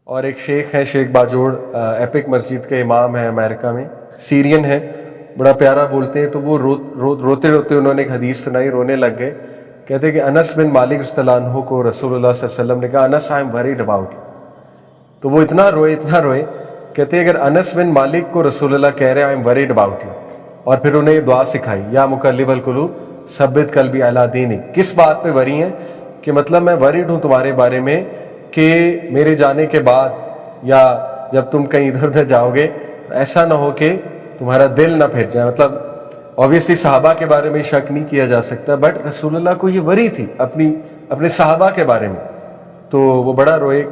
اور ایک شیخ ہیں شیخ باجوڑ، ایپک مسجد کے امام ہیں امریکہ میں، سیرین ہیں، بڑا پیارا بولتے ہیں. تو وہ روتے روتے انہوں نے ایک حدیث سنائی، رونے لگ گئے. کہتے کہ انس بن مالک رضی اللہ عنہ کو رسول اللہ صلی اللہ علیہ وسلم نے کہا Anas I am worried about you. تو وہ اتنا روئے. کہتے اگر انس بن مالک کو رسول اللہ کہہ رہے ہیں آئی ایم وریڈ اباؤٹ یو، اور پھر انہیں یہ دعا سکھائی یا مقلب القلوب ثبت قلبی علی دینک. کس بات پہ وری ہیں؟ کہ مطلب میں وریڈ ہوں تمہارے بارے میں کہ میرے جانے کے بعد یا جب تم کہیں ادھر ادھر جاؤ گے تو ایسا نہ ہو کہ تمہارا دل نہ پھر جائے. مطلب اوبیسلی صحابہ کے بارے میں شک نہیں کیا جا سکتا، بٹ رسول اللہ کو یہ وری تھی اپنے صحابہ کے بارے میں. تو وہ بڑا روئے.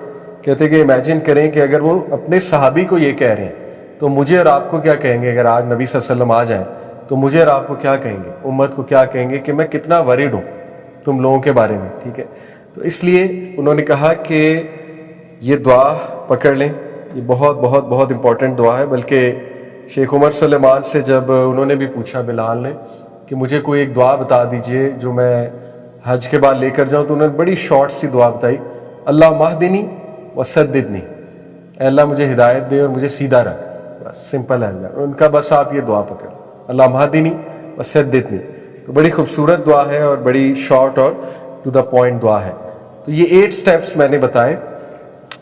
کہتے کہ امیجن کریں کہ اگر وہ اپنے صحابی کو یہ کہہ رہے ہیں تو مجھے اور آپ کو کیا کہیں گے؟ اگر آج نبی صلی اللہ علیہ وسلم آ جائیں تو مجھے اور آپ کو کیا کہیں گے؟ امت کو کیا کہیں گے کہ میں کتنا وریڈ ہوں تم لوگوں کے بارے میں. ٹھیک ہے، تو اس لیے انہوں نے کہا کہ یہ دعا پکڑ لیں، یہ بہت بہت بہت امپورٹنٹ دعا ہے. بلکہ شیخ عمر سلیمان سے جب انہوں نے بھی پوچھا بلال نے کہ مجھے کوئی ایک دعا بتا دیجئے جو میں حج کے بعد لے کر جاؤں، تو انہوں نے بڑی شارٹ سی دعا بتائی، اللہ مہدنی وسددنی، اے اللہ مجھے ہدایت دے اور مجھے سیدھا رکھ. بس سمپل ہے. ان کا بس آپ یہ دعا پکڑ، اللہ مہدنی وسددنی. تو بڑی خوبصورت دعا ہے اور بڑی شارٹ اور ٹو دا پوائنٹ دعا ہے. تو یہ 8 سٹیپس میں نے بتائے،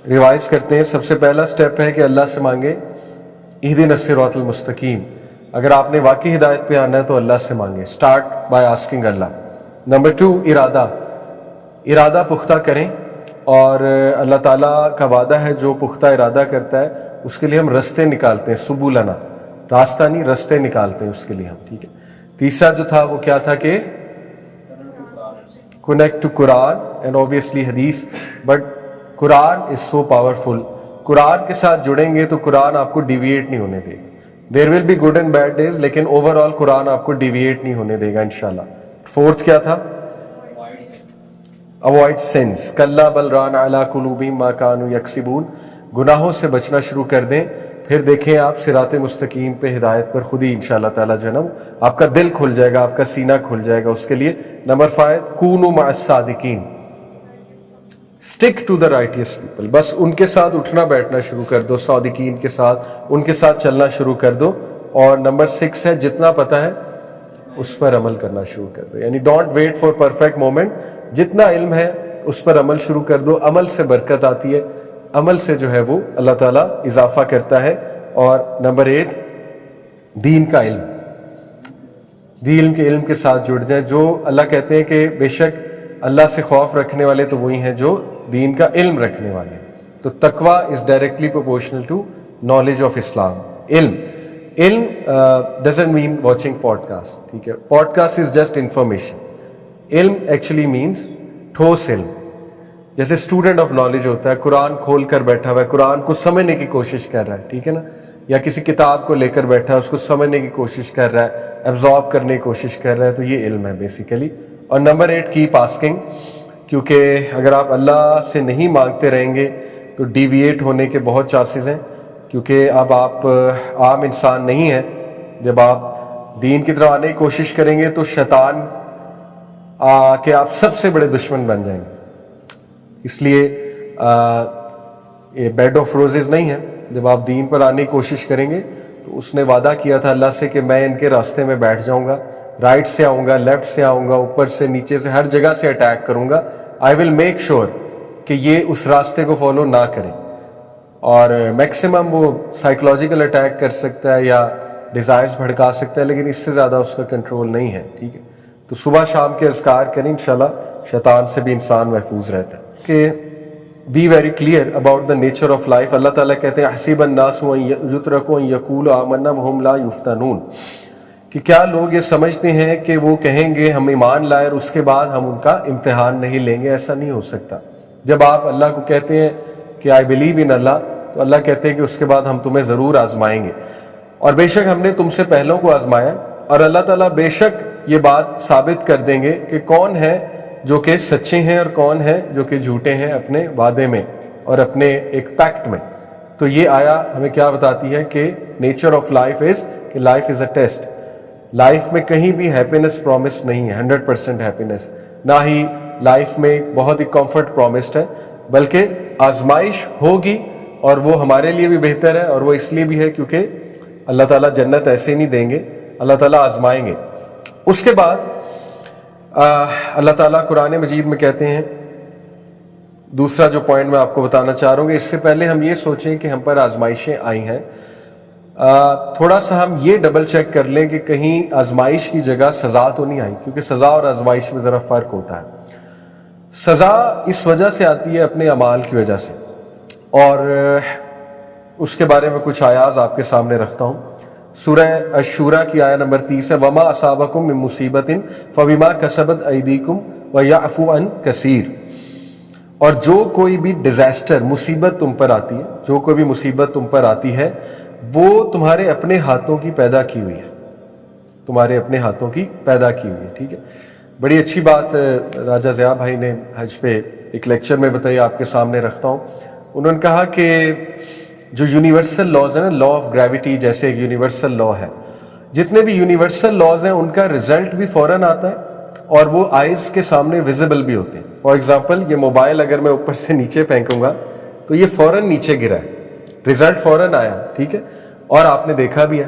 ریوائز کرتے ہیں. سب سے پہلا سٹیپ ہے کہ اللہ سے مانگے اہدنا الصراط المستقیم. اگر آپ نے واقعی ہدایت پہ آنا ہے تو اللہ سے مانگے. Start by asking Allah. Number 2 ارادہ پختہ کریں. اور اللہ تعالیٰ کا وعدہ ہے جو پختہ ارادہ کرتا ہے اس کے لیے ہم رستے نکالتے ہیں. سبولنا، راستہ نہیں، رستے نکالتے ہیں اس کے لیے ہم. ٹھیک ہے. تیسرا جو تھا وہ کیا تھا کہ connect to Quran and obviously hadith. But Quran is so powerful. Quran کے ساتھ جڑیں گے تو قرآن آپ کو ڈیویٹ نہیں ہونے دے گا. There will be good and bad days, لیکن اوور آل قرآن آپ کو ڈیویٹ نہیں ہونے دے گا انشاءاللہ. 4 کیا تھا؟ Avoid sense. کلا بل ران علی قلوبہم ما کانوا یکسبون. گناہوں سے بچنا شروع کر دیں، پھر دیکھیں آپ صراط مستقیم پہ ہدایت پر خود ہی انشاءاللہ تعالی جنم آپ کا دل کھل جائے گا، آپ کا سینہ کھل جائے گا اس کے لیے. نمبر 5 کونوا مع الصادقین. Stick to the righteous people. بس ان کے ساتھ اٹھنا بیٹھنا شروع کر دو، صادقین کے ساتھ، ان کے ساتھ چلنا شروع کر دو. اور نمبر 6 ہے جتنا پتہ ہے اس پر عمل کرنا شروع کر دو. یعنی don't wait for perfect moment. جتنا علم ہے اس پر عمل شروع کر دو. عمل سے برکت آتی ہے، عمل سے جو ہے وہ اللہ تعالیٰ اضافہ کرتا ہے. اور نمبر 8 دین کا علم. دین کے علم کے ساتھ جڑ جائیں. جو اللہ کہتے ہیں کہ بے شک اللہ سے خوف رکھنے والے تو وہی ہیں جو دین کا علم رکھنے والے ہیں. تو تقویٰ is directly proportional to knowledge of Islam. علم doesn't mean watching podcast. ٹھیک ہے، podcast is just information. علم ایکچولی مینس ٹھوس علم. جیسے اسٹوڈنٹ آف نالج ہوتا ہے، قرآن کھول کر بیٹھا ہوا ہے، قرآن کو سمجھنے کی کوشش کر رہا ہے. ٹھیک ہے نا. یا کسی کتاب کو لے کر بیٹھا ہے، اس کو سمجھنے کی کوشش کر رہا ہے، ایبزارب کرنے کی کوشش کر رہا ہے. تو یہ علم ہے بیسیکلی. اور نمبر 8 کیپ آسکنگ. کیونکہ اگر آپ اللہ سے نہیں مانگتے رہیں گے تو ڈیویٹ ہونے کے بہت چانسز ہیں. کیونکہ اب آپ عام انسان نہیں ہیں. جب آپ دین کی طرف آنے کی کوشش کریں گے تو شیطان کہ آپ سب سے بڑے دشمن بن جائیں گے. اس لیے یہ بیڈ آف روزز نہیں ہے. جب آپ دین پر آنے کی کوشش کریں گے تو اس نے وعدہ کیا تھا اللہ سے کہ میں ان کے راستے میں بیٹھ جاؤں گا، رائٹ سے آؤں گا، لیفٹ سے آؤں گا، اوپر سے نیچے سے، ہر جگہ سے اٹیک کروں گا. آئی ول میک شیور کہ یہ اس راستے کو فالو نہ کریں. اور میکسیمم وہ سائیکولوجیکل اٹیک کر سکتا ہے یا ڈیزائرز بھڑکا سکتا ہے، لیکن اس سے زیادہ اس کا کنٹرول نہیں ہے. ٹھیک ہے. تو صبح شام کے اذکار کریں، انشاءاللہ شیطان سے بھی انسان محفوظ رہتا ہے. کہ be very clear about the nature of life. اللہ تعالیٰ کہتے ہیں حسب الناس ان یترکوا ان یقولوا آمنا وہم لا یفتنون. کہ کیا لوگ یہ سمجھتے ہیں کہ وہ کہیں گے ہم ایمان لائے اور اس کے بعد ہم ان کا امتحان نہیں لیں گے؟ ایسا نہیں ہو سکتا. جب آپ اللہ کو کہتے ہیں کہ آئی بلیو ان اللہ، تو اللہ کہتے ہیں کہ اس کے بعد ہم تمہیں ضرور آزمائیں گے. اور بے شک ہم نے تم سے پہلوں کو آزمایا، اور اللہ تعالیٰ بے شک یہ بات ثابت کر دیں گے کہ کون ہے جو کہ سچے ہیں اور کون ہے جو کہ جھوٹے ہیں اپنے وعدے میں اور اپنے ایک پیکٹ میں. تو یہ آیا ہمیں کیا بتاتی ہے کہ نیچر آف لائف از کہ life is a test. Life میں کہیں بھی ہیپینس پرومس نہیں ہے، 100% ہیپینس. نہ ہی لائف میں بہت ہی کمفرٹ پرومسڈ ہے، بلکہ آزمائش ہوگی اور وہ ہمارے لیے بھی بہتر ہے، اور وہ اس لیے بھی ہے کیونکہ اللہ تعالیٰ جنت ایسے نہیں دیں گے، اللہ تعالیٰ آزمائیں گے۔ اس کے بعد اللہ تعالیٰ قرآن مجید میں کہتے ہیں، دوسرا جو پوائنٹ میں آپ کو بتانا چاہ رہا ہوں کہ اس سے پہلے ہم یہ سوچیں کہ ہم پر آزمائشیں آئی ہیں، تھوڑا سا ہم یہ ڈبل چیک کر لیں کہ کہیں آزمائش کی جگہ سزا تو نہیں آئی، کیونکہ سزا اور آزمائش میں ذرا فرق ہوتا ہے۔ سزا اس وجہ سے آتی ہے اپنے اعمال کی وجہ سے، اور اس کے بارے میں کچھ آیات آپ کے سامنے رکھتا ہوں۔ سورہ الشورى کی آیت نمبر 30 ہے، وَمَا أَصَابَكُم مِّن مُّصِيبَةٍ فَبِمَا كَسَبَتْ أَيْدِيكُمْ وَيَعْفُو عَن كَثِيرٍ۔ اور جو کوئی بھی ڈیزاسٹر، مصیبت تم پر آتی ہے، جو کوئی بھی مصیبت تم پر آتی ہے، وہ تمہارے اپنے ہاتھوں کی پیدا کی ہوئی ہے، تمہارے اپنے ہاتھوں کی پیدا کی ہوئی ہے، ٹھیک ہے۔ بڑی اچھی بات راجہ ضیاء بھائی نے حج پہ ایک لیکچر میں بتائی، آپ کے سامنے رکھتا ہوں۔ انہوں نے کہا کہ جو یونیورسل لاز ہیں نا، لا آف گریوٹی جیسے ایک یونیورسل لا ہے، جتنے بھی یونیورسل لاز ہیں ان کا رزلٹ بھی فوراً آتا ہے اور وہ آئیز کے سامنے ویزیبل بھی ہوتے ہیں۔ فار ایگزامپل یہ موبائل اگر میں اوپر سے نیچے پھینکوں گا تو یہ فوراً نیچے گرا ہے، رزلٹ فوراً آیا، ٹھیک ہے، اور آپ نے دیکھا بھی ہے۔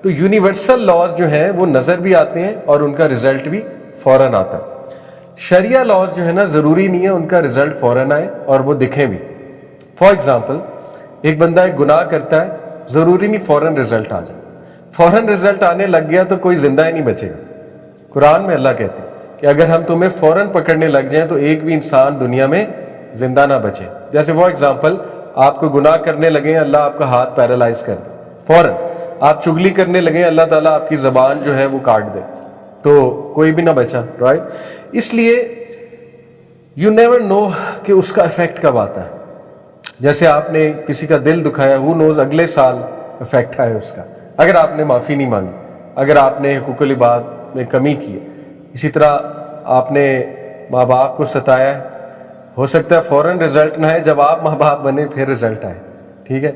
تو یونیورسل لاز جو ہیں وہ نظر بھی آتے ہیں اور ان کا رزلٹ بھی فوراً آتا ہے۔ شریعہ لاز جو ہے نا، ضروری نہیں ہے ان کا رزلٹ فوراً آئے اور وہ دکھیں بھی۔ فار ایگزامپل ایک بندہ ایک گناہ کرتا ہے، ضروری نہیں فوراً رزلٹ آ جائے، فوراً رزلٹ آنے لگ گیا تو کوئی زندہ ہی نہیں بچے گا۔ قرآن میں اللہ کہتے ہیں کہ اگر ہم تمہیں فوراً پکڑنے لگ جائیں تو ایک بھی انسان دنیا میں زندہ نہ بچے۔ جیسے فار ایگزامپل آپ کو گناہ کرنے لگیں، اللہ آپ کا ہاتھ پیرالائز کر دے، فوراً آپ چگلی کرنے لگیں، اللہ تعالیٰ آپ کی زبان جو ہے وہ کاٹ دے، تو کوئی بھی نہ بچا، رائٹ؟ اس لیے یو نیور نو کہ اس کا افیکٹ کب آتا ہے۔ جیسے آپ نے کسی کا دل دکھایا، ہو نوز اگلے سال افیکٹ آئے اس کا، اگر آپ نے معافی نہیں مانگی، اگر آپ نے حقوق العباد میں کمی کی۔ اسی طرح آپ نے ماں باپ کو ستایا ہے، ہو سکتا ہے فوراً رزلٹ نہ ہے، جب آپ ماں باپ بنے پھر رزلٹ آئے، ٹھیک ہے،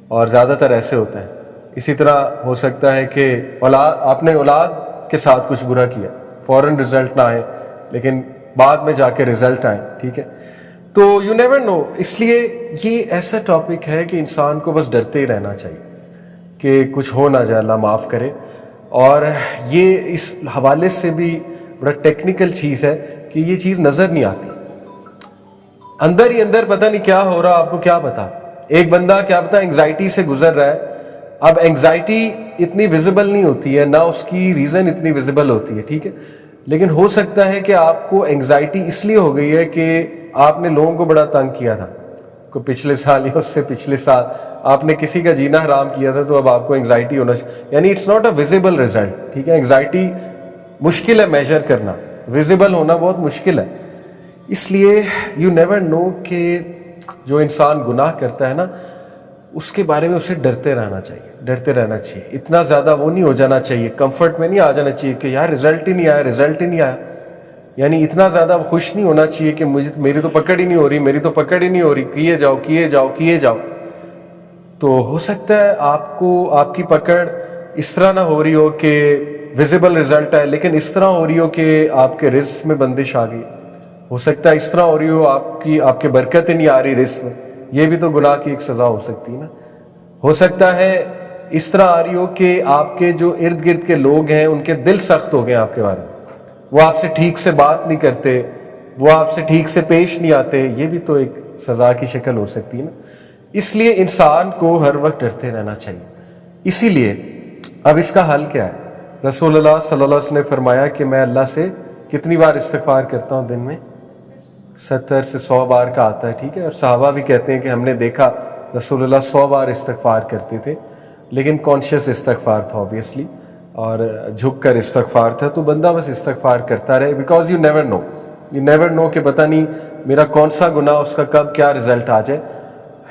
اور زیادہ تر ایسے ہوتا ہے۔ اسی طرح ہو سکتا ہے کہ آپ نے اولاد کے ساتھ کچھ برا کیا، فوراً رزلٹ نہ آئے لیکن بعد میں جا کے رزلٹ آئے، ٹھیک ہے۔ تو یو نیور نو، اس لیے یہ ایسا ٹاپک ہے کہ انسان کو بس ڈرتے ہی رہنا چاہیے کہ کچھ ہو نہ جائے، اللہ معاف کرے۔ اور یہ اس حوالے سے بھی بڑا ٹیکنیکل چیز ہے کہ یہ چیز نظر نہیں آتی، اندر ہی اندر پتہ نہیں کیا ہو رہا، آپ کو کیا پتا۔ ایک بندہ کیا پتا انگزائٹی سے گزر رہا ہے، اب انگزائٹی اتنی ویزیبل نہیں ہوتی ہے، نہ اس کی ریزن اتنی ویزیبل ہوتی ہے، ٹھیک ہے، لیکن ہو سکتا ہے کہ آپ کو انگزائٹی اس لیے ہو گئی ہے کہ آپ نے لوگوں کو بڑا تنگ کیا تھا، کوئی پچھلے سال یا اس سے پچھلے سال آپ نے کسی کا جینا حرام کیا تھا، تو اب آپ کو انگزائٹی ہونا یعنی it's not a visible result, ٹھیک ہے۔ انگزائٹی مشکل ہے میجر کرنا، ویزیبل ہونا بہت مشکل ہے۔ اس لیے یو نیور نو کہ جو انسان گناہ کرتا ہے نا، اس کے بارے میں اسے ڈرتے رہنا چاہیے، ڈرتے رہنا چاہیے، اتنا زیادہ وہ نہیں ہو جانا چاہیے، کمفرٹ میں نہیں آ جانا چاہیے کہ یار رزلٹ ہی نہیں آیا، رزلٹ ہی نہیں آیا، یعنی اتنا زیادہ خوش نہیں ہونا چاہیے کہ میری تو پکڑ ہی نہیں ہو رہی، میری تو پکڑ ہی نہیں ہو رہی، کیے جاؤ کیے جاؤ کیے جاؤ۔ تو ہو سکتا ہے آپ کو آپ کی پکڑ اس طرح نہ ہو رہی ہو کہ ویزیبل رزلٹ ہے، لیکن اس طرح ہو رہی ہو کہ آپ کے رزق میں بندش آ گئی، ہو سکتا ہے اس طرح ہو رہی ہو آپ کے برکت نہیں آ رہی رزق میں، یہ بھی تو گناہ کی ایک سزا ہو سکتی ہے نا۔ ہو سکتا ہے اس طرح آ رہی ہو کہ آپ کے جو ارد گرد کے لوگ ہیں ان کے دل سخت ہو گئے آپ کے بارے میں، وہ آپ سے ٹھیک سے بات نہیں کرتے، وہ آپ سے ٹھیک سے پیش نہیں آتے، یہ بھی تو ایک سزا کی شکل ہو سکتی ہے نا۔ اس لیے انسان کو ہر وقت ڈرتے رہنا چاہیے۔ اسی لیے اب اس کا حل کیا ہے؟ رسول اللہ صلی اللہ علیہ وسلم نے فرمایا کہ میں اللہ سے کتنی بار استغفار کرتا ہوں دن میں؟ 70 سے 100 بار کا آتا ہے، ٹھیک ہے۔ اور صحابہ بھی کہتے ہیں کہ ہم نے دیکھا رسول اللہ 100 بار استغفار کرتے تھے، لیکن کانشیس استغفار تھا اوبیسلی، اور جھک کر استغفار تھا۔ تو بندہ بس استغفار کرتا رہے، بیکاز یو نیور نو کہ پتہ نہیں میرا کون سا گناہ اس کا کب کیا رزلٹ آ جائے۔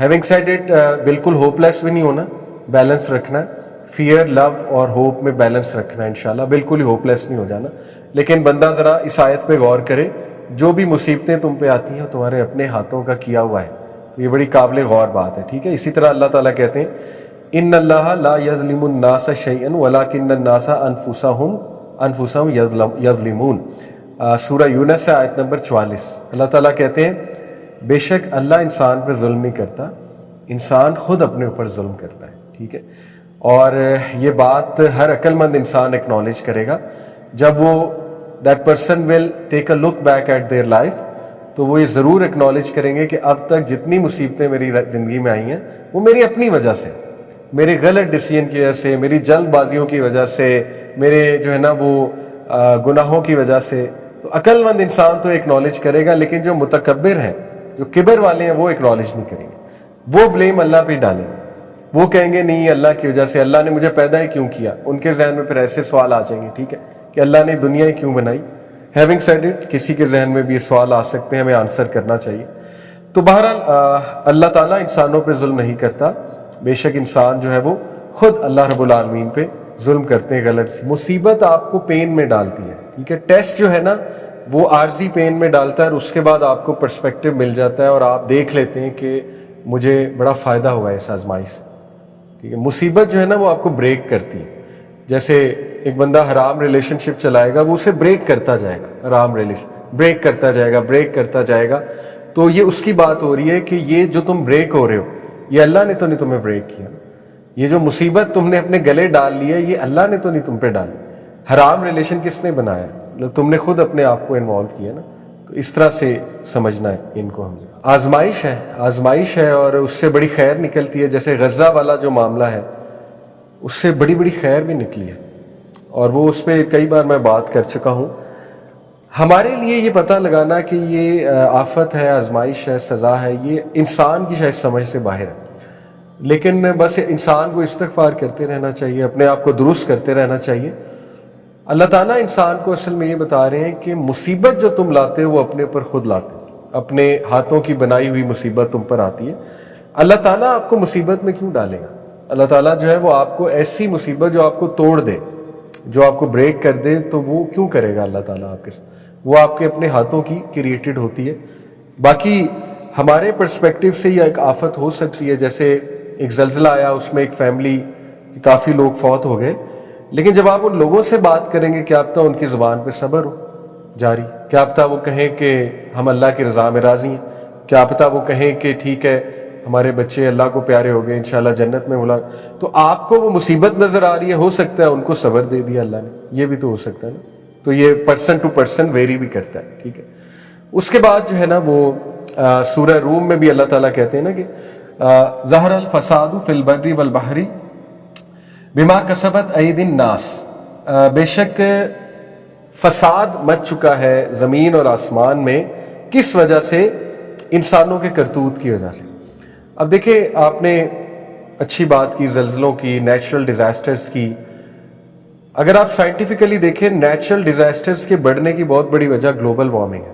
ہیونگ سیڈ اٹ، بالکل ہوپ لیس بھی نہیں ہونا، بیلنس رکھنا ہے، فیئر، لو اور ہوپ میں بیلنس رکھنا ہے انشاءاللہ، بالکل ہی ہوپ لیس نہیں ہو جانا۔ لیکن بندہ ذرا اس آیت پہ غور کرے، جو بھی مصیبتیں تم پہ آتی ہیں تمہارے اپنے ہاتھوں کا کیا ہوا ہے، یہ بڑی قابل غور بات ہے، ٹھیک ہے۔ اسی طرح اللہ تعالیٰ کہتے ہیں ان اللہ لا یظلم الناس شیئا ولکن الناس انفسهم یظلمون، سورہ یونس آیت نمبر 44۔ اللہ تعالیٰ کہتے ہیں بے شک اللہ انسان پہ ظلم نہیں کرتا انسان خود اپنے اوپر ظلم کرتا ہے. ٹھیک ہے, اور یہ بات ہر عقل مند انسان ایکنالج کرے گا جب وہ that person will take a look back at their life, تو وہ یہ ضرور ایکنالج کریں گے کہ اب تک جتنی مصیبتیں میری زندگی میں آئی ہیں وہ میری اپنی وجہ سے, میرے غلط ڈیسیژن کی وجہ سے, میری جلد بازیوں کی وجہ سے, میرے جو ہے نا وہ گناہوں کی وجہ سے. تو عقل مند انسان تو ایکنالج کرے گا, لیکن جو متکبر ہیں, جو کبر والے ہیں, وہ ایکنالج نہیں کریں گے. وہ بلیم اللہ پہ ڈالیں گے. وہ کہیں گے نہیں اللہ کی وجہ سے, اللہ نے مجھے پیدا ہی کیوں کیا. ان کے ذہن میں پھر ایسے سوال آ جائیں گے, ٹھیک ہے, کہ اللہ نے دنیا ہی کیوں بنائی. ہیونگ سیڈ اٹ, کسی کے ذہن میں بھی یہ سوال آ سکتے ہیں, ہمیں آنسر کرنا چاہیے. تو بہرحال اللہ تعالیٰ انسانوں پہ ظلم نہیں کرتا. بے شک انسان جو ہے وہ خود اللہ رب العالمین پہ ظلم کرتے ہیں غلط سی. مصیبت آپ کو پین میں ڈالتی ہے, ٹھیک ہے. ٹیسٹ جو ہے نا وہ عارضی پین میں ڈالتا ہے, اور اس کے بعد آپ کو پرسپیکٹو مل جاتا ہے, اور آپ دیکھ لیتے ہیں کہ مجھے بڑا فائدہ ہوا ہے اس آزمائش سے. ٹھیک ہے, مصیبت جو ہے نا وہ آپ کو بریک کرتی ہے. جیسے ایک بندہ حرام ریلیشن شپ چلائے گا, وہ اسے بریک کرتا جائے گا, حرام ریلیشن بریک کرتا جائے گا, بریک کرتا جائے گا. تو یہ اس کی بات ہو رہی ہے کہ یہ جو تم بریک ہو رہے ہو, یہ اللہ نے تو نہیں تمہیں بریک کیا. یہ جو مصیبت تم نے اپنے گلے ڈال لی ہے, یہ اللہ نے تو نہیں تم پہ ڈالی. حرام ریلیشن کس نے بنایا, مطلب تم نے خود اپنے آپ کو انوالو کیا نا. تو اس طرح سے سمجھنا ہے ان کو. ہم آزمائش ہے, آزمائش ہے, اور اس سے بڑی خیر نکلتی ہے. جیسے غزہ والا جو معاملہ ہے, اس سے بڑی بڑی خیر بھی نکلی ہے, اور وہ اس پہ کئی بار میں بات کر چکا ہوں. ہمارے لیے یہ پتہ لگانا کہ یہ آفت ہے, آزمائش ہے, سزا ہے, یہ انسان کی شاید سمجھ سے باہر ہے. لیکن بس انسان کو استغفار کرتے رہنا چاہیے, اپنے آپ کو درست کرتے رہنا چاہیے. اللہ تعالیٰ انسان کو اصل میں یہ بتا رہے ہیں کہ مصیبت جو تم لاتے ہو وہ اپنے اوپر خود لاتے ہو, اپنے ہاتھوں کی بنائی ہوئی مصیبت تم پر آتی ہے. اللہ تعالیٰ آپ کو مصیبت میں کیوں ڈالے گا؟ اللہ تعالیٰ جو ہے وہ آپ کو ایسی مصیبت جو آپ کو توڑ دے, جو آپ کو بریک کر دے, تو وہ کیوں کرے گا اللہ تعالیٰ آپ کے ساتھ؟ وہ آپ کے اپنے ہاتھوں کی کریٹڈ ہوتی ہے. باقی ہمارے پرسپیکٹیو سے یہ ایک آفت ہو سکتی ہے. جیسے ایک زلزلہ آیا, اس میں ایک فیملی کافی لوگ فوت ہو گئے, لیکن جب آپ ان لوگوں سے بات کریں گے, کیا پتہ ان کی زبان پہ صبر ہو جاری, کیا پتہ وہ کہیں کہ ہم اللہ کی رضا میں راضی ہیں, کیا پتہ وہ کہیں کہ ٹھیک ہے ہمارے بچے اللہ کو پیارے ہو گئے, انشاءاللہ جنت میں ملا. تو آپ کو وہ مصیبت نظر آ رہی ہے, ہو سکتا ہے ان کو صبر دے دیا اللہ نے, یہ بھی تو ہو سکتا ہے نا. تو یہ پرسن ٹو پرسن ویری بھی کرتا ہے, ٹھیک ہے. اس کے بعد جو ہے نا وہ سورہ روم میں بھی اللہ تعالیٰ کہتے ہیں نا کہ ظہر الفساد فی البر والبحر بما کسبت ایدی الناس, بے شک فساد مچ چکا ہے زمین اور آسمان میں, کس وجہ سے؟ انسانوں کے کرتوت کی وجہ سے. اب دیکھیں, آپ نے اچھی بات کی زلزلوں کی, نیچرل ڈیزاسٹرز کی. اگر آپ سائنٹیفکلی دیکھیں, نیچرل ڈیزاسٹرز کے بڑھنے کی بہت بڑی وجہ گلوبل وارمنگ ہے.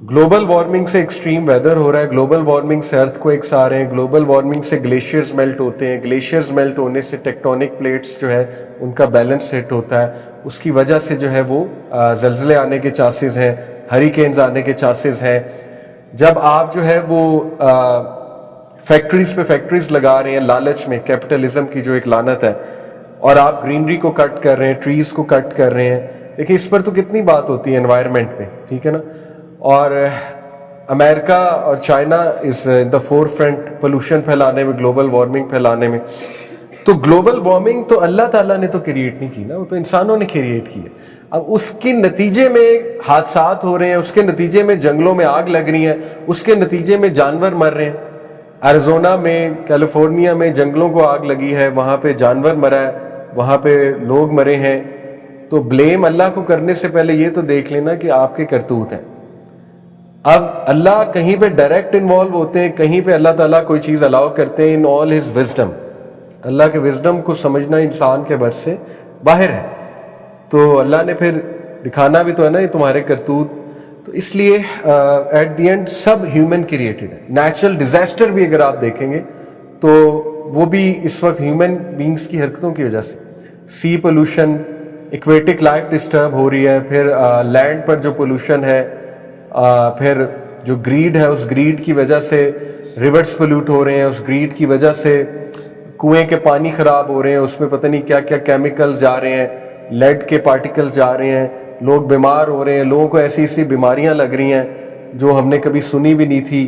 گلوبل وارمنگ سے ایکسٹریم ویدر ہو رہا ہے, گلوبل وارمنگ سے ارتھ کوئکس آ رہے ہیں, گلوبل وارمنگ سے گلیشیئرز میلٹ ہوتے ہیں, گلیشیئرز میلٹ ہونے سے ٹیکٹونک پلیٹس جو ہے ان کا بیلنس ہٹ ہوتا ہے, اس کی وجہ سے جو ہے وہ زلزلے آنے کے چانسز ہیں, ہریکینز آنے کے چانسز ہیں. جب آپ جو ہے وہ فیکٹریز پہ فیکٹریز لگا رہے ہیں لالچ میں, کیپٹلزم کی جو ایک لعنت ہے, اور آپ گرینری کو کٹ کر رہے ہیں, ٹریز کو کٹ کر رہے ہیں. دیکھیں اس پر تو کتنی بات ہوتی ہے انوائرمنٹ میں, ٹھیک ہے نا. اور امریکہ اور China is in the forefront pollution پھیلانے میں, گلوبل وارمنگ پھیلانے میں. تو گلوبل وارمنگ تو اللہ تعالیٰ نے تو کریٹ نہیں کی نا, وہ تو انسانوں نے کریٹ کی ہے. اب اس کے نتیجے میں حادثات ہو رہے ہیں, اس کے نتیجے میں جنگلوں میں آگ لگ رہی ہے, اس کے نتیجے میں جانور مر رہے ہیں. ایریزونا میں, کیلیفورنیا میں جنگلوں کو آگ لگی ہے, وہاں پہ جانور مرا ہے, وہاں پہ لوگ مرے ہیں. تو بلیم اللہ کو کرنے سے پہلے یہ تو دیکھ لینا کہ آپ کے کرتوت ہیں. اب اللہ کہیں پہ ڈائریکٹ انوالو ہوتے ہیں, کہیں پہ اللہ تعالیٰ کوئی چیز الاؤ کرتے ہیں. ان آل ہز وزڈم, اللہ کے وزڈم کو سمجھنا انسان کے بس سے باہر ہے. تو اللہ نے پھر دکھانا بھی تو ہے نا یہ تمہارے کرتوت. تو اس لیے ایٹ دی اینڈ سب ہیومن کریٹڈ ہے. نیچرل ڈیزاسٹر بھی اگر آپ دیکھیں گے تو وہ بھی اس وقت ہیومن بینگز کی حرکتوں کی وجہ سے. سی پولوشن, ایکویٹک لائف ڈسٹرب ہو رہی ہے, پھر لینڈ پر جو پولوشن ہے, پھر جو گریڈ ہے اس گریڈ کی وجہ سے ریورس پولوٹ ہو رہے ہیں, اس گریڈ کی وجہ سے کنویں کے پانی خراب ہو رہے ہیں, اس میں پتہ نہیں کیا کیا کیمیکلز جا رہے ہیں, لیڈ کے پارٹیکلز جا رہے ہیں, لوگ بیمار ہو رہے ہیں, لوگوں کو ایسی ایسی بیماریاں لگ رہی ہیں جو ہم نے کبھی سنی بھی نہیں تھی.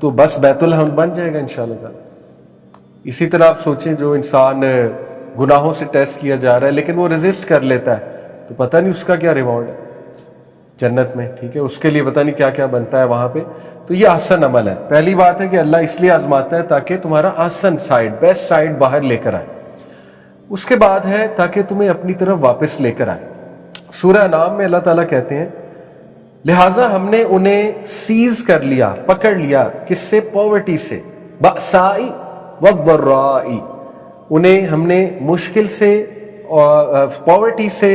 تو بس بیت الحمد بن جائے گا انشاءاللہ تعالی۔ اسی طرح آپ سوچیں جو انسان گناہوں سے ٹیسٹ کیا جا رہا ہے لیکن وہ ریزسٹ کر لیتا ہے تو پتہ نہیں اس کا کیا ریوارڈ ہے جنت میں، ٹھیک ہے، اس کے لیے پتہ نہیں کیا کیا بنتا ہے وہاں پہ۔ تو یہ احسن عمل ہے۔ پہلی بات ہے کہ اللہ اس لیے آزماتا ہے تاکہ تمہارا احسن سائڈ، بیسٹ سائڈ باہر لے کر آئے۔ اس کے بعد ہے تاکہ تمہیں اپنی طرف واپس لے کر آئے۔ سورہ انعام میں اللہ تعالیٰ کہتے ہیں لہٰذا ہم نے انہیں سیز کر لیا، پکڑ لیا، کس سے؟ پاورٹی سے، بأسائی والضرائی، انہیں ہم نے مشکل سے، پاورٹی سے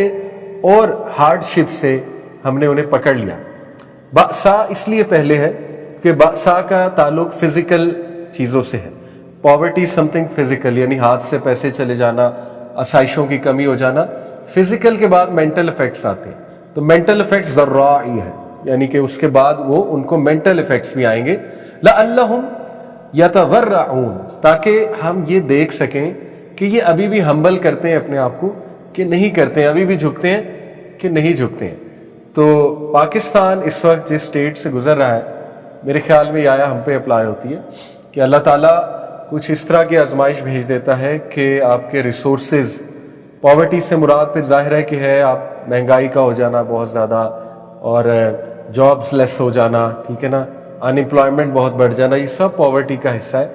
اور ہارڈ شپ سے ہم نے انہیں پکڑ لیا۔ بأسا اس لیے پہلے ہے کہ بأسا کا تعلق فزیکل چیزوں سے ہے، پاورٹی سم تھنگ فزیکل، یعنی ہاتھ سے پیسے چلے جانا، آسائشوں کی کمی ہو جانا۔ فزیکل کے بعد مینٹل افیکٹس آتے ہیں، تو مینٹل افیکٹس ضرائی ہے، یعنی کہ اس کے بعد وہ ان کو مینٹل افیکٹس بھی آئیں گے۔ لعلہم یتضرعون، تاکہ ہم یہ دیکھ سکیں کہ یہ ابھی بھی ہمبل کرتے ہیں اپنے آپ کو کہ نہیں کرتے ہیں، ابھی بھی جھکتے ہیں کہ نہیں جھکتے ہیں۔ تو پاکستان اس وقت جس اسٹیٹ سے گزر رہا ہے، میرے خیال میں یہ آیا ہم پہ اپلائی ہوتی ہے کہ اللہ تعالیٰ کچھ اس طرح کی آزمائش بھیج دیتا ہے کہ آپ کے ریسورسز، پاورٹی سے مراد پھر ظاہر ہے کہ ہے آپ مہنگائی کا ہو جانا بہت زیادہ، اور جابس لیس ہو جانا، ٹھیک ہے نا، ان امپلائمنٹ بہت بڑھ جانا، یہ سب پاورٹی کا حصہ ہے۔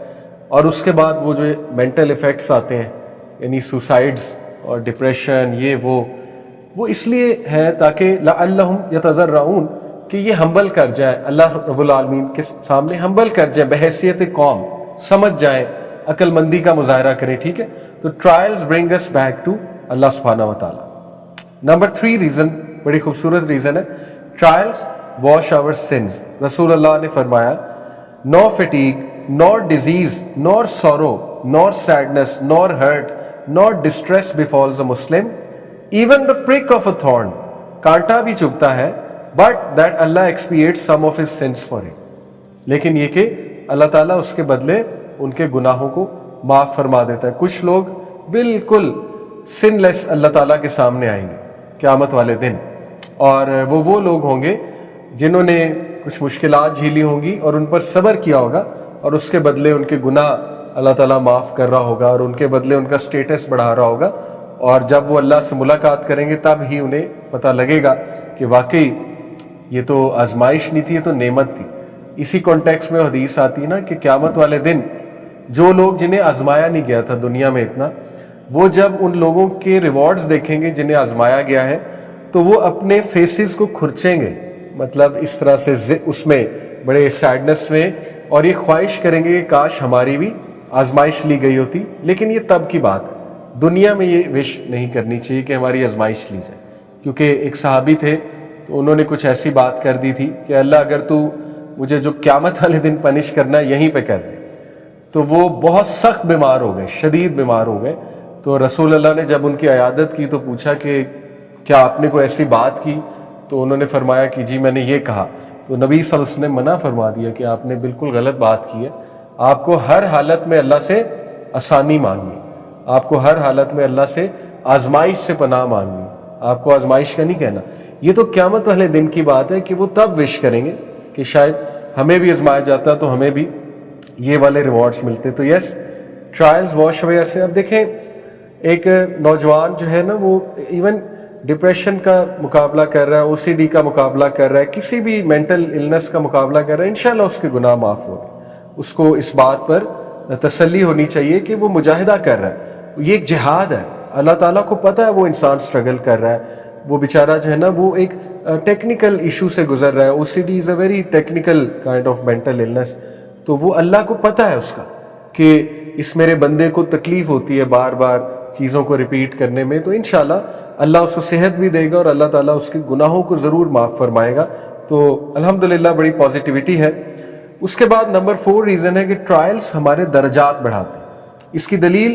اور اس کے بعد وہ جو مینٹل ایفیکٹس آتے ہیں، یعنی سوسائڈز اور ڈپریشن، یہ وہ اس لیے ہے تاکہ لعلہم یتضرعون، کہ یہ ہمبل کر جائیں، اللہ رب العالمین کے سامنے ہمبل کر جائیں بحیثیت قوم، سمجھ جائیں، عقل مندی کا مظاہرہ کریں، ٹھیک ہے۔ تو trials bring us back to اللہ سبحانہ و تعالیٰ۔ نمبر 3 ریزن، بڑی خوبصورت ریزن ہے، ٹرائلز واش آور سنز۔ رسول اللہ نے فرمایا no fatigue nor disease nor sorrow nor sadness nor hurt nor distress befalls a Muslim even the prick of a thorn, کانٹا بھی چبھتا ہے بٹ دیٹ اللہ expiates some of his sins for it, لیکن یہ کہ اللہ تعالیٰ اس کے بدلے ان کے گناہوں کو معاف فرما دیتا ہے۔ کچھ لوگ بالکل سن لیس اللہ تعالیٰ کے سامنے آئیں گے قیامت والے دن، اور وہ لوگ ہوں گے جنہوں نے کچھ مشکلات جھیلی ہوں گی اور ان پر صبر کیا ہوگا، اور اس کے بدلے ان کے گناہ اللہ تعالیٰ معاف کر رہا ہوگا اور ان کے بدلے ان کا سٹیٹس بڑھا رہا ہوگا، اور جب وہ اللہ سے ملاقات کریں گے تب ہی انہیں پتہ لگے گا کہ واقعی یہ تو آزمائش نہیں تھی، یہ تو نعمت تھی۔ اسی کانٹیکس میں حدیث آتی ہے نا کہ قیامت والے دن جو لوگ جنہیں آزمایا نہیں گیا تھا دنیا میں اتنا، وہ جب ان لوگوں کے ریوارڈز دیکھیں گے جنہیں آزمایا گیا ہے تو وہ اپنے فیسز کو کھرچیں گے، مطلب اس طرح سے اس میں بڑے سیڈنس میں، اور یہ خواہش کریں گے کہ کاش ہماری بھی آزمائش لی گئی ہوتی۔ لیکن یہ تب کی بات ہے، دنیا میں یہ وش نہیں کرنی چاہیے کہ ہماری آزمائش لی جائے، کیونکہ ایک صحابی تھے تو انہوں نے کچھ ایسی بات کر دی تھی کہ اللہ اگر تو مجھے جو قیامت والے دن پنش کرنا ہے یہیں پہ کر دے، تو وہ بہت سخت بیمار ہو گئے، شدید بیمار ہو گئے۔ تو رسول اللہ نے جب ان کی عیادت کی تو پوچھا کہ کیا آپ نے کوئی ایسی بات کی؟ تو انہوں نے فرمایا کہ جی میں نے یہ کہا۔ تو نبی صلی اللہ علیہ وسلم نے منع فرما دیا کہ آپ نے بالکل غلط بات کی ہے، آپ کو ہر حالت میں اللہ سے آسانی مانگنی، آپ کو ہر حالت میں اللہ سے آزمائش سے پناہ مانگنی، آپ کو آزمائش کا نہیں کہنا۔ یہ تو قیامت والے دن کی بات ہے کہ وہ تب وش کریں گے کہ شاید ہمیں بھی آزمایا جاتا تو ہمیں بھی یہ والے ریوارڈز ملتے۔ تو یس، ٹرائلز واش اوے سے۔ اب دیکھیں ایک نوجوان جو ہے نا، وہ ایون ڈپریشن کا مقابلہ کر رہا ہے، او سی ڈی کا مقابلہ کر رہا ہے، کسی بھی مینٹل النس کا مقابلہ کر رہا ہے، انشاءاللہ اس کے گناہ معاف ہوں گے۔ اس کو اس بات پر تسلی ہونی چاہیے کہ وہ مجاہدہ کر رہا ہے، یہ ایک جہاد ہے، اللہ تعالیٰ کو پتہ ہے وہ انسان سٹرگل کر رہا ہے، وہ بیچارہ جو ہے نا وہ ایک ٹیکنیکل ایشو سے گزر رہا ہے۔ O C D is a very technical kind of mental illness, تو وہ اللہ کو پتہ ہے اس کا کہ اس میرے بندے کو تکلیف ہوتی ہے بار بار چیزوں کو ریپیٹ کرنے میں، تو انشاءاللہ اللہ اس کو صحت بھی دے گا اور اللہ تعالیٰ اس کے گناہوں کو ضرور معاف فرمائے گا۔ تو الحمدللہ بڑی پازیٹیوٹی ہے۔ اس کے بعد نمبر 4 ریزن ہے کہ ٹرائلز ہمارے درجات بڑھاتے ہیں۔ اس کی دلیل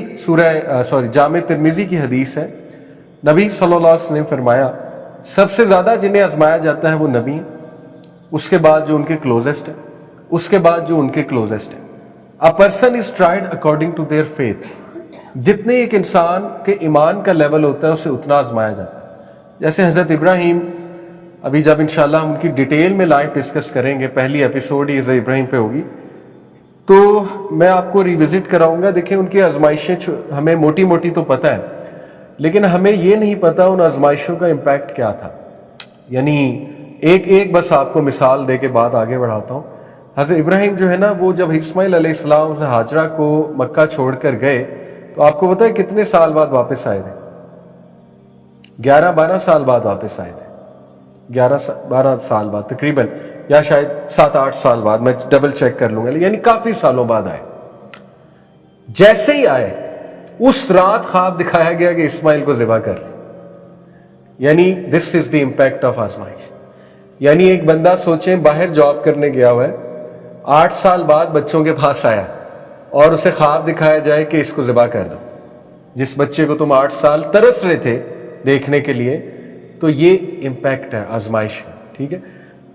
جامع ترمذی کی حدیث ہے، نبی صلی اللہ علیہ وسلم نے فرمایا سب سے زیادہ جنہیں آزمایا جاتا ہے وہ نبی ہیں، اس کے بعد جو ان کے کلوزسٹ ہے، اس کے بعد جو ان کے کلوزسٹ ہے۔ A person is tried according to their faith۔ جتنے ایک انسان کے ایمان کا لیول ہوتا ہے اسے اتنا آزمایا جاتا ہے۔ جیسے حضرت ابراہیم، ابھی جب انشاءاللہ ہم ان کی ڈیٹیل میں لائف ڈسکس کریں گے، پہلی ایپیسوڈ ہی حضرت ابراہیم پہ ہوگی، تو میں آپ کو ریوزٹ کراؤں گا. دیکھیں ان کی آزمائشیں ہمیں موٹی موٹی تو پتہ ہے, لیکن ہمیں یہ نہیں پتا ان آزمائشوں کا امپیکٹ کیا تھا. یعنی ایک بس آپ کو مثال دے کے بات آگے بڑھاتا ہوں. حضرت ابراہیم جو ہے نا, وہ جب اسماعیل علیہ السلام سے ہاجرہ کو مکہ چھوڑ کر گئے تو آپ کو پتہ ہے کتنے سال بعد واپس آئے تھے؟ 11-12 سال بعد واپس آئے تھے. 11-12 سال بعد تقریباً, یا شاید 7-8 سال بعد, میں ڈبل چیک کر لوں گا, یعنی کافی سالوں بعد آئے. جیسے ہی آئے اس رات خواب دکھایا گیا کہ اسماعیل کو ذبح کر. یعنی دس از دی امپیکٹ آف آزمائش. یعنی ایک بندہ سوچیں باہر جاب کرنے گیا ہوا ہے, 8 سال بعد بچوں کے پاس آیا اور اسے خواب دکھایا جائے کہ اس کو ذبح کر دو, جس بچے کو تم 8 سال ترس رہے تھے دیکھنے کے لیے. تو یہ امپیکٹ ہے آزمائش کا. ٹھیک ہے,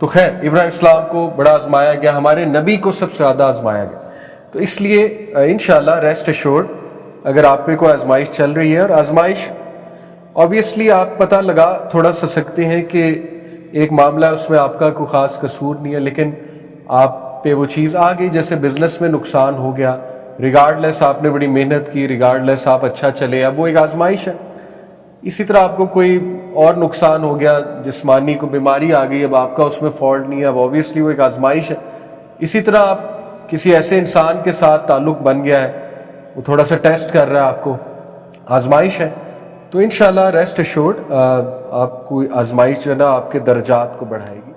تو خیر ابراہیم السلام کو بڑا آزمایا گیا, ہمارے نبی کو سب سے زیادہ آزمایا گیا. تو اس لیے انشاءاللہ ریسٹ ایشورڈ, اگر آپ پہ کوئی آزمائش چل رہی ہے, اور آزمائش آبویسلی آپ پتہ لگا تھوڑا سا سکتے ہیں کہ ایک معاملہ ہے, اس میں آپ کا کوئی خاص قصور نہیں ہے, لیکن آپ پہ وہ چیز آ گئی, جیسے بزنس میں نقصان ہو گیا, ریگارڈ لیس آپ نے بڑی محنت کی, ریگارڈ لیس آپ اچھا چلے, اب وہ ایک آزمائش ہے. اسی طرح آپ کو کوئی اور نقصان ہو گیا, جسمانی کو بیماری آ گئی, اب آپ کا اس میں فالٹ نہیں ہے, اب آبویسلی وہ ایک آزمائش ہے. اسی طرح آپ کسی ایسے انسان کے ساتھ تعلق بن گیا ہے, وہ تھوڑا سا ٹیسٹ کر رہا ہے آپ کو, آزمائش ہے. تو انشاءاللہ ریسٹ ایشورڈ آپ کو آزمائش جو ہے نا آپ کے درجات کو بڑھائے گی.